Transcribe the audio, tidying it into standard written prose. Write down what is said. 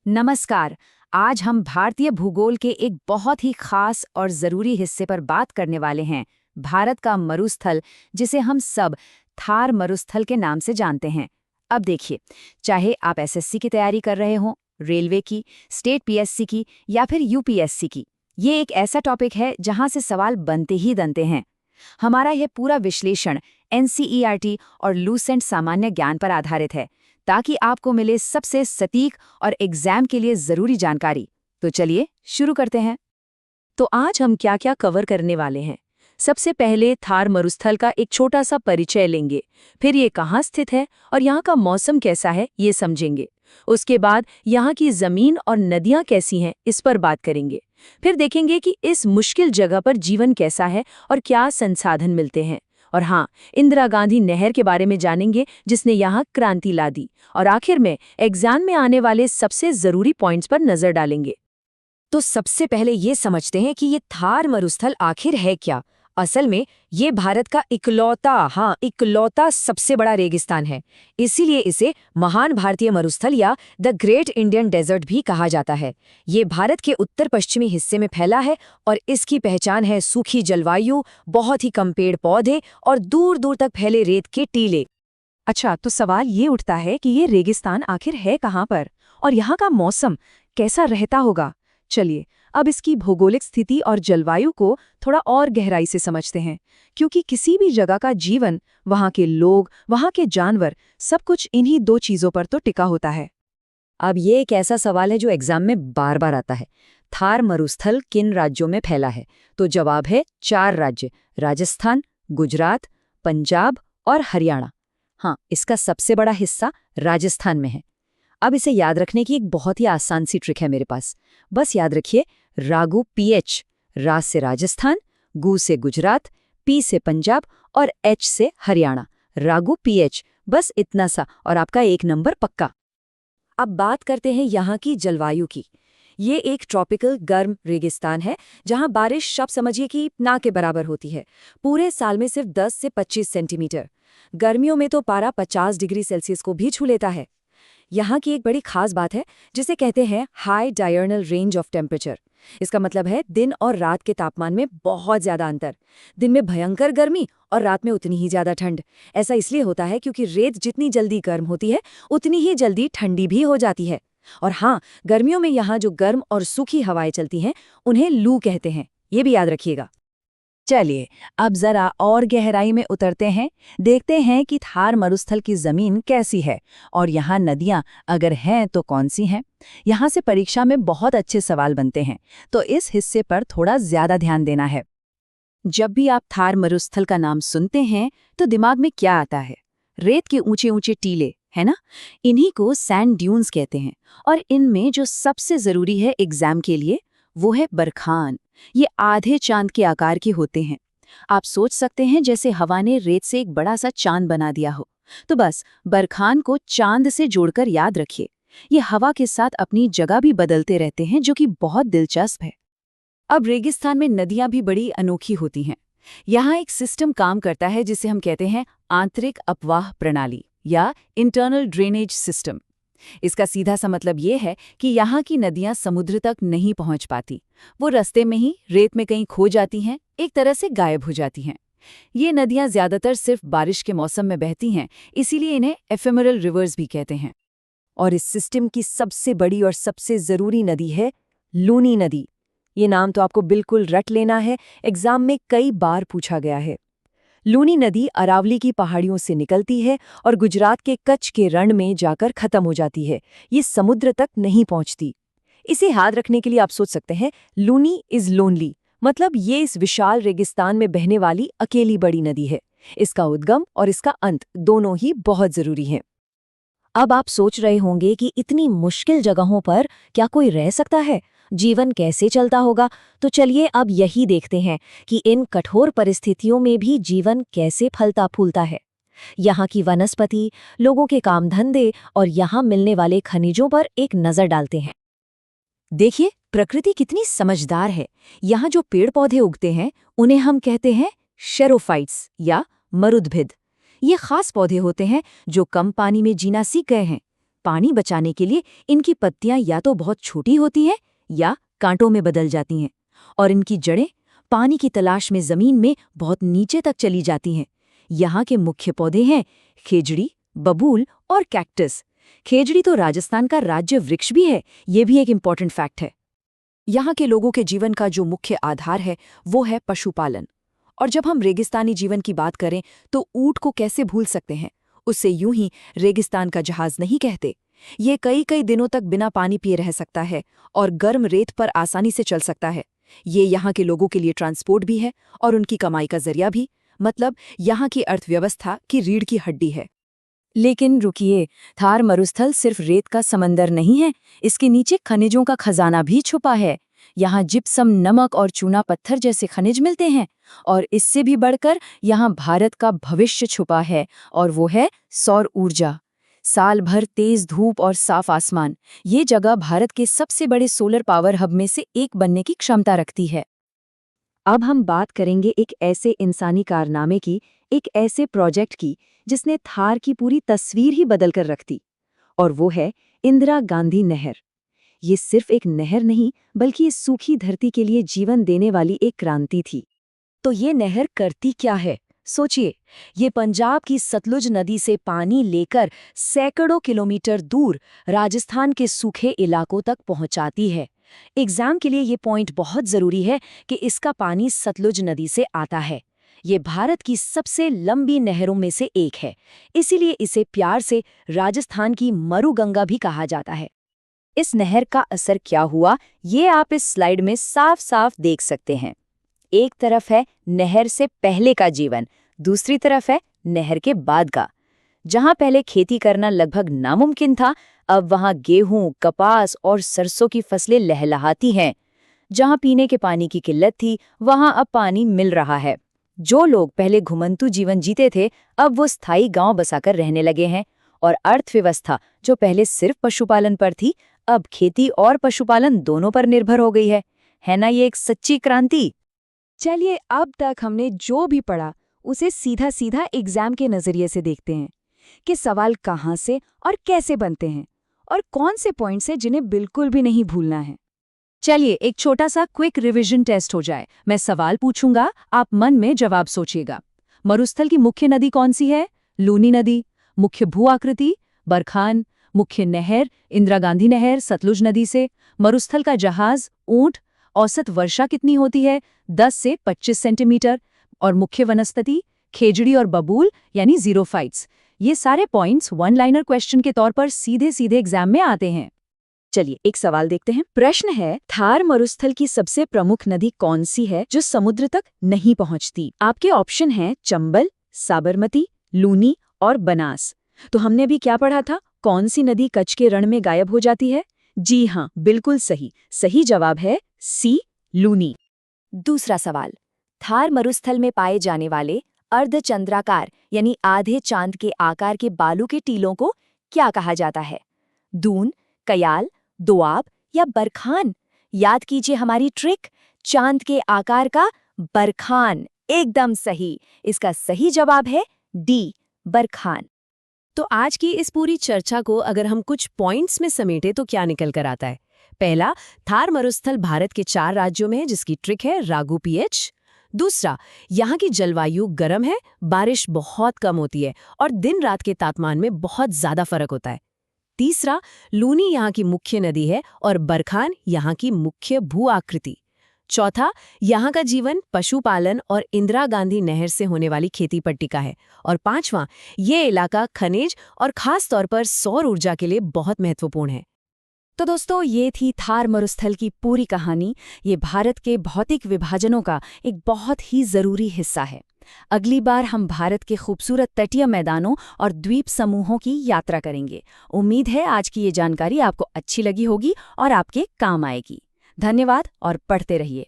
नमस्कार। आज हम भारतीय भूगोल के एक बहुत ही खास और ज़रूरी हिस्से पर बात करने वाले हैं, भारत का मरुस्थल, जिसे हम सब थार मरुस्थल के नाम से जानते हैं। अब देखिए, चाहे आप एसएससी की तैयारी कर रहे हों, रेलवे की, स्टेट पीएससी की या फिर यूपीएससी की, ये एक ऐसा टॉपिक है जहां से सवाल बनते ही बनते हैं। हमारा यह पूरा विश्लेषण एनसीईआरटी और लूसेंट सामान्य ज्ञान पर आधारित है, ताकि आपको मिले सबसे सटीक और एग्जाम के लिए जरूरी जानकारी। तो चलिए शुरू करते हैं। तो आज हम क्या क्या कवर करने वाले हैं। सबसे पहले थार मरुस्थल का एक छोटा सा परिचय लेंगे, फिर ये कहाँ स्थित है और यहाँ का मौसम कैसा है ये समझेंगे। उसके बाद यहाँ की जमीन और नदियाँ कैसी हैं इस पर बात करेंगे। फिर देखेंगे कि इस मुश्किल जगह पर जीवन कैसा है और क्या संसाधन मिलते हैं। और हाँ, इंदिरा गांधी नहर के बारे में जानेंगे जिसने यहाँ क्रांति ला दी। और आखिर में एग्जाम में आने वाले सबसे जरूरी पॉइंट्स पर नजर डालेंगे। तो सबसे पहले ये समझते हैं कि ये थार मरुस्थल आखिर है क्या। असल में ये भारत का इकलौता सबसे बड़ा रेगिस्तान है। इसीलिए इसे महान भारतीय मरुस्थल या द ग्रेट इंडियन डेजर्ट भी कहा जाता है। ये भारत के उत्तर पश्चिमी हिस्से में फैला है और इसकी पहचान है सूखी जलवायु, बहुत ही कम पेड़ पौधे और दूर दूर तक फैले रेत के टीले। अच्छा, तो सवाल ये उठता है कि ये रेगिस्तान आखिर है कहाँ पर और यहाँ का मौसम कैसा रहता होगा। चलिए अब इसकी भौगोलिक स्थिति और जलवायु को थोड़ा और गहराई से समझते हैं, क्योंकि किसी भी जगह का जीवन, वहाँ के लोग, वहाँ के जानवर, सब कुछ इन्हीं दो चीजों पर तो टिका होता है। अब ये एक ऐसा सवाल है जो एग्जाम में बार बार आता है। थार मरुस्थल किन राज्यों में फैला है? तो जवाब है 4 राज्य, राजस्थान, गुजरात, पंजाब और हरियाणा। हाँ, इसका सबसे बड़ा हिस्सा राजस्थान में है। अब इसे याद रखने की एक बहुत ही आसान सी ट्रिक है मेरे पास। बस याद रखिए, रागू पीएच, रा से राजस्थान, गू से गुजरात, पी से पंजाब और एच से हरियाणा। रागू पीएच, बस इतना सा और आपका 1 नंबर पक्का। अब बात करते हैं यहाँ की जलवायु की। ये एक ट्रॉपिकल गर्म रेगिस्तान है जहाँ बारिश शब्द समझिए कि ना के बराबर होती है। पूरे साल में सिर्फ 10 से 25 सेंटीमीटर। गर्मियों में तो पारा 50 डिग्री सेल्सियस को भी छू लेता है। यहाँ की एक बड़ी खास बात है जिसे कहते हैं high diurnal range of temperature. इसका मतलब है दिन और रात के तापमान में बहुत ज्यादा अंतर। दिन में भयंकर गर्मी और रात में उतनी ही ज्यादा ठंड। ऐसा इसलिए होता है क्योंकि रेत जितनी जल्दी गर्म होती है उतनी ही जल्दी ठंडी भी हो जाती है। और हाँ, गर्मियों में यहाँ जो गर्म और सूखी हवाएं चलती हैं उन्हें लू कहते हैं, ये भी याद रखिएगा। चलिए अब जरा और गहराई में उतरते हैं, देखते हैं कि थार मरुस्थल की जमीन कैसी है और यहाँ नदियाँ अगर हैं तो कौन सी हैं। यहाँ से परीक्षा में बहुत अच्छे सवाल बनते हैं, तो इस हिस्से पर थोड़ा ज्यादा ध्यान देना है। जब भी आप थार मरुस्थल का नाम सुनते हैं तो दिमाग में क्या आता है? रेत के ऊंचे ऊंचे टीले, है ना? इन्हीं को सैंड ड्यून्स कहते हैं। और इनमें जो सबसे जरूरी है एग्जाम के लिए, वो है बरखान। ये आधे चांद के आकार के होते हैं। आप सोच सकते हैं जैसे हवा ने रेत से एक बड़ा सा चांद बना दिया हो। तो बस बरखान को चांद से जोड़कर याद रखिए। ये हवा के साथ अपनी जगह भी बदलते रहते हैं, जो कि बहुत दिलचस्प है। अब रेगिस्तान में नदियां भी बड़ी अनोखी होती हैं। यहाँ एक सिस्टम काम करता है जिसे हम कहते हैं आंतरिक अपवाह प्रणाली या इंटरनल ड्रेनेज सिस्टम। इसका सीधा सा मतलब ये है कि यहाँ की नदियां समुद्र तक नहीं पहुंच पाती। वो रास्ते में ही रेत में कहीं खो जाती हैं, एक तरह से गायब हो जाती हैं। ये नदियां ज्यादातर सिर्फ बारिश के मौसम में बहती हैं, इसीलिए इन्हें एफेमरल रिवर्स भी कहते हैं। और इस सिस्टम की सबसे बड़ी और सबसे जरूरी नदी है लूनी नदी। ये नाम तो आपको बिल्कुल रट लेना है, एग्जाम में कई बार पूछा गया है। लूनी नदी अरावली की पहाड़ियों से निकलती है और गुजरात के कच्छ के रण में जाकर खत्म हो जाती है। ये समुद्र तक नहीं पहुंचती। इसे याद रखने के लिए आप सोच सकते हैं, लूनी इज लोनली, मतलब ये इस विशाल रेगिस्तान में बहने वाली अकेली बड़ी नदी है। इसका उद्गम और इसका अंत दोनों ही बहुत जरूरी हैं। अब आप सोच रहे होंगे कि इतनी मुश्किल जगहों पर क्या कोई रह सकता है? जीवन कैसे चलता होगा? तो चलिए अब यही देखते हैं कि इन कठोर परिस्थितियों में भी जीवन कैसे फलता फूलता है। यहाँ की वनस्पति, लोगों के काम धंधे और यहाँ मिलने वाले खनिजों पर एक नजर डालते हैं। देखिए, प्रकृति कितनी समझदार है। यहाँ जो पेड़ पौधे उगते हैं उन्हें हम कहते हैं शेरोफाइट्स या मरुद्भिद। ये खास पौधे होते हैं जो कम पानी में जीना सीख गए हैं। पानी बचाने के लिए इनकी पत्तियां या तो बहुत छोटी होती हैं या कांटों में बदल जाती हैं, और इनकी जड़ें पानी की तलाश में जमीन में बहुत नीचे तक चली जाती हैं। यहाँ के मुख्य पौधे हैं खेजड़ी, बबूल और कैक्टस। खेजड़ी तो राजस्थान का राज्य वृक्ष भी है, ये भी एक इम्पॉर्टेंट फैक्ट है। यहाँ के लोगों के जीवन का जो मुख्य आधार है वो है पशुपालन। और जब हम रेगिस्तानी जीवन की बात करें तो ऊंट को कैसे भूल सकते हैं। उससे यूं ही रेगिस्तान का जहाज नहीं कहते। ये कई कई दिनों तक बिना पानी पिए रह सकता है और गर्म रेत पर आसानी से चल सकता है। ये यहाँ के लोगों के लिए ट्रांसपोर्ट भी है और उनकी कमाई का जरिया भी, मतलब यहाँ की अर्थव्यवस्था की रीढ़ की हड्डी है। लेकिन रुकिए, थार मरुस्थल सिर्फ रेत का समंदर नहीं है, इसके नीचे खनिजों का खजाना भी छुपा है। यहाँ जिप्सम, नमक और चूना पत्थर जैसे खनिज मिलते हैं, और इससे भी बढ़कर यहाँ भारत का भविष्य छुपा है, और वो है सौर ऊर्जा। साल भर तेज धूप और साफ आसमान, ये जगह भारत के सबसे बड़े सोलर पावर हब में से एक बनने की क्षमता रखती है। अब हम बात करेंगे एक ऐसे इंसानी कारनामे की, एक ऐसे प्रोजेक्ट की जिसने थार की पूरी तस्वीर ही बदल कर रख दी, और वो है इंदिरा गांधी नहर। ये सिर्फ एक नहर नहीं, बल्कि इस सूखी धरती के लिए जीवन देने वाली एक क्रांति थी। तो ये नहर करती क्या है? सोचिए, ये पंजाब की सतलुज नदी से पानी लेकर सैकड़ों किलोमीटर दूर राजस्थान के सूखे इलाकों तक पहुंचाती है। एग्जाम के लिए ये पॉइंट बहुत जरूरी है कि इसका पानी सतलुज नदी से आता है। ये भारत की सबसे लंबी नहरों में से एक है, इसीलिए इसे प्यार से राजस्थान की मरुगंगा भी कहा जाता है। इस नहर का असर क्या हुआ, ये आप इस स्लाइड में साफ साफ देख सकते हैं। एक तरफ है नहर से पहले का जीवन, दूसरी तरफ है नहर के बाद का। जहां पहले खेती करना लगभग नामुमकिन था, अब वहां गेहूं, कपास और सरसों की फसलें लहलहाती हैं। जहां पीने के पानी की किल्लत थी, वहां अब पानी मिल रहा है। जो लोग पहले घुमंतू जीवन जीते थे, अब वो स्थायी गांव बसाकर रहने लगे हैं, और अर्थव्यवस्था जो पहले सिर्फ पशुपालन पर थी, अब खेती और पशुपालन दोनों पर निर्भर हो गई है ना ये एक सच्ची क्रांति। चलिए, अब तक हमने जो भी पढ़ा उसे सीधा सीधा एग्जाम के नजरिए से देखते हैं कि सवाल कहाँ से और कैसे बनते हैं, और कौन से पॉइंट्स हैं जिन्हें बिल्कुल भी नहीं भूलना है। चलिए, एक छोटा सा क्विक रिवीजन टेस्ट हो जाए। मैं सवाल पूछूंगा, आप मन में जवाब सोचिएगा। मरुस्थल की मुख्य नदी कौन सी है? लूनी नदी। मुख्य भू आकृति? बरखान। मुख्य नहर? इंदिरा गांधी नहर सतलुज नदी से। मरुस्थल का जहाज? ऊंट। औसत वर्षा कितनी होती है? 10 से 25 सेंटीमीटर। और मुख्य वनस्पति? खेजड़ी और बबूल यानी ज़ीरोफाइट्स। ये सारे पॉइंट्स वन लाइनर क्वेश्चन के तौर पर सीधे सीधे एग्जाम में आते हैं। चलिए, एक सवाल देखते हैं। प्रश्न है, थार मरुस्थल की सबसे प्रमुख नदी कौन सी है जो समुद्र तक नहीं पहुंचती? आपके ऑप्शन हैं चंबल, साबरमती, लूनी और बनास। तो हमने भी क्या पढ़ा था? कौन सी नदी कच्छ के रण में गायब हो जाती है? जी हाँ, बिल्कुल सही। सही जवाब है सी, लूनी। दूसरा सवाल, थार मरुस्थल में पाए जाने वाले अर्धचंद्राकार यानी आधे चांद के आकार के बालू के टीलों को क्या कहा जाता है? दून, कयाल, दोआब या बरखान? याद कीजिए हमारी ट्रिक, चांद के आकार का बरखान। एकदम सही। इसका सही जवाब है डी, बरखान। तो आज की इस पूरी चर्चा को अगर हम कुछ पॉइंट्स में समेटे तो क्या निकल कर आता है? पहला, थार मरुस्थल भारत के 4 राज्यों में है, जिसकी ट्रिक है रागू पीएच। दूसरा, यहाँ की जलवायु गर्म है, बारिश बहुत कम होती है और दिन रात के तापमान में बहुत ज्यादा फर्क होता है। तीसरा, लूनी यहाँ की मुख्य नदी है और बरखान यहाँ की मुख्य भू आकृति। चौथा, यहाँ का जीवन पशुपालन और इंदिरा गांधी नहर से होने वाली खेती पर टिका है। और पांचवां, ये इलाका खनिज और खास तौर पर सौर ऊर्जा के लिए बहुत महत्वपूर्ण है। तो दोस्तों, ये थी थार मरुस्थल की पूरी कहानी। ये भारत के भौतिक विभाजनों का एक बहुत ही जरूरी हिस्सा है। अगली बार हम भारत के खूबसूरत तटीय मैदानों और द्वीप समूहों की यात्रा करेंगे। उम्मीद है आज की ये जानकारी आपको अच्छी लगी होगी और आपके काम आएगी। धन्यवाद और पढ़ते रहिए।